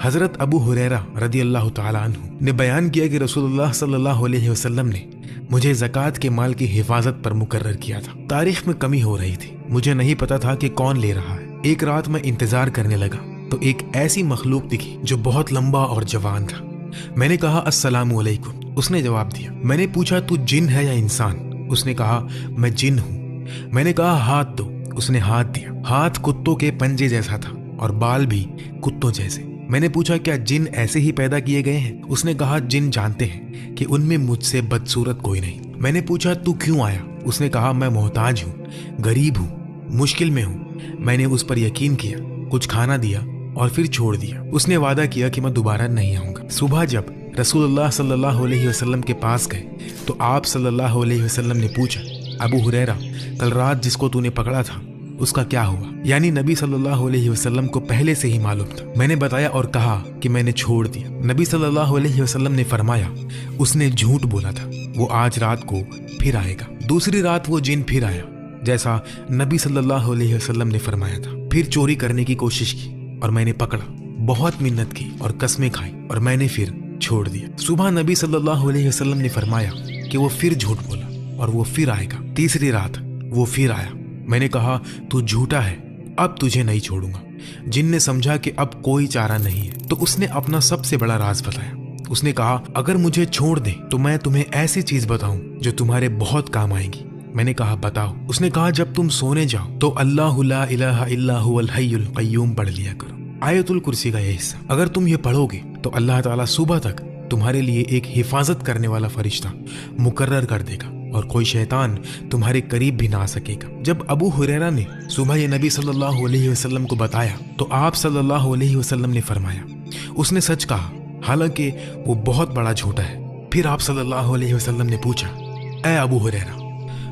حضرت ابو ہریرہ رضی اللہ تعالیٰ عنہ نے بیان کیا کہ رسول اللہ صلی اللہ علیہ وسلم نے مجھے زکوٰۃ کے مال کی حفاظت پر مقرر کیا تھا۔ تاریخ میں کمی ہو رہی تھی، مجھے نہیں پتا تھا کہ کون لے رہا ہے۔ ایک رات میں انتظار کرنے لگا تو ایک ایسی مخلوق دکھی جو بہت لمبا اور جوان تھا۔ میں نے کہا السلام علیکم، اس نے جواب دیا۔ میں نے پوچھا تو جن ہے یا انسان؟ اس نے کہا میں جن ہوں۔ میں نے کہا ہاتھ دو، اس نے ہاتھ دیا۔ ہاتھ کتوں کے پنجے جیسا تھا اور بال بھی کتوں جیسے۔ میں نے پوچھا کیا جن ایسے ہی پیدا کیے گئے ہیں؟ اس نے کہا جن جانتے ہیں کہ ان میں مجھ سے بدصورت کوئی نہیں۔ میں نے پوچھا تو کیوں آیا؟ اس نے کہا میں محتاج ہوں، غریب ہوں، مشکل میں ہوں۔ میں نے اس پر یقین کیا، کچھ کھانا دیا اور پھر چھوڑ دیا۔ اس نے وعدہ کیا کہ میں دوبارہ نہیں آؤں گا۔ صبح جب رسول اللہ صلی اللہ علیہ وسلم کے پاس گئے تو آپ صلی اللہ علیہ وسلم نے پوچھا ابو ہریرہ کل رات جس کو تو نے پکڑا تھا اس کا کیا ہوا؟ یعنی نبی صلی اللہ علیہ وسلم کو پہلے سے ہی معلوم تھا۔ میں نے بتایا اور کہا کہ میں نے چھوڑ دیا۔ نبی صلی اللہ علیہ وسلم نے فرمایا اس نے جھوٹ بولا تھا، وہ آج رات کو پھر آئے گا۔ دوسری رات وہ جن پھر آیا جیسا نبی صلی اللہ علیہ وسلم نے فرمایا تھا۔ پھر چوری کرنے کی کوشش کی اور میں نے پکڑا، بہت منت کی اور قسمیں کھائی اور میں نے پھر چھوڑ دیا۔ صبح نبی صلی اللہ علیہ وسلم نے فرمایا کہ وہ پھر جھوٹ بولا اور وہ پھر آئے گا۔ تیسری رات وہ پھر آیا۔ میں نے کہا تو جھوٹا ہے، اب تجھے نہیں چھوڑوں گا۔ جن نے سمجھا کہ اب کوئی چارہ نہیں ہے تو اس نے اپنا سب سے بڑا راز بتایا۔ اس نے کہا اگر مجھے چھوڑ دیں تو میں تمہیں ایسی چیز بتاؤں جو تمہارے بہت کام آئے گی۔ میں نے کہا بتاؤ۔ اس نے کہا جب تم سونے جاؤ تو اللہ لا الہ الا هو الحی القیوم پڑھ لیا کرو، آیت الکرسی کا یہ حصہ۔ اگر تم یہ پڑھو گے تو اللہ تعالیٰ صبح تک تمہارے لیے ایک حفاظت کرنے والا فرشتہ مقرر کر دے گا اور کوئی شیطان تمہارے قریب بھی نہ آ سکے گا۔ جب ابو ہریرہ نے صبح یہ نبی صلی اللہ علیہ وسلم کو بتایا تو آپ صلی اللہ علیہ وسلم نے فرمایا اس نے سچ کہا، حالانکہ وہ بہت بڑا جھوٹا ہے۔ پھر آپ صلی اللہ علیہ وسلم نے پوچھا اے ابو ہریرہ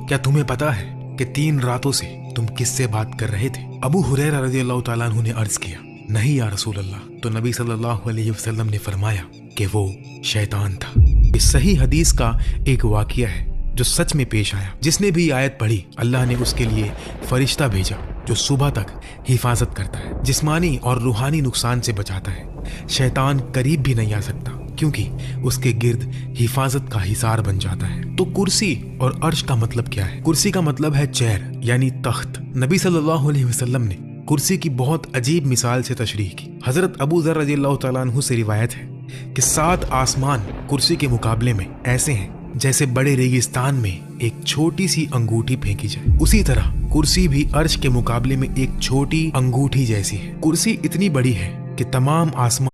کیا تمہیں پتا ہے کہ 3 راتوں سے تم کس سے بات کر رہے تھے؟ ابو ہریرہ رضی اللہ تعالیٰ عنہ نے عرض کیا نہیں یا رسول اللہ۔ تو نبی صلی اللہ علیہ وسلم نے فرمایا کہ وہ شیطان تھا۔ اس صحیح حدیث کا ایک واقعہ ہے جو سچ میں پیش آیا۔ جس نے بھی آیت پڑھی اللہ نے اس کے لیے فرشتہ بھیجا جو صبح تک حفاظت کرتا ہے، جسمانی اور روحانی نقصان سے بچاتا ہے۔ شیطان قریب بھی نہیں آ سکتا کیونکہ اس کے گرد حفاظت کا حصار بن جاتا ہے۔ تو کرسی اور عرش کا مطلب کیا ہے؟ کرسی کا مطلب ہے چیئر یعنی تخت۔ نبی صلی اللہ علیہ وسلم نے کرسی کی بہت عجیب مثال سے تشریح کی۔ حضرت ابو ذر رضی اللہ تعالیٰ عنہ سے روایت ہے کہ 7 آسمان کرسی کے مقابلے میں ایسے ہیں جیسے بڑے ریگستان میں ایک چھوٹی سی انگوٹھی پھینکی جائے، اسی طرح کرسی بھی عرش کے مقابلے میں ایک چھوٹی انگوٹھی جیسی ہے۔ کرسی اتنی بڑی ہے کہ تمام آسمان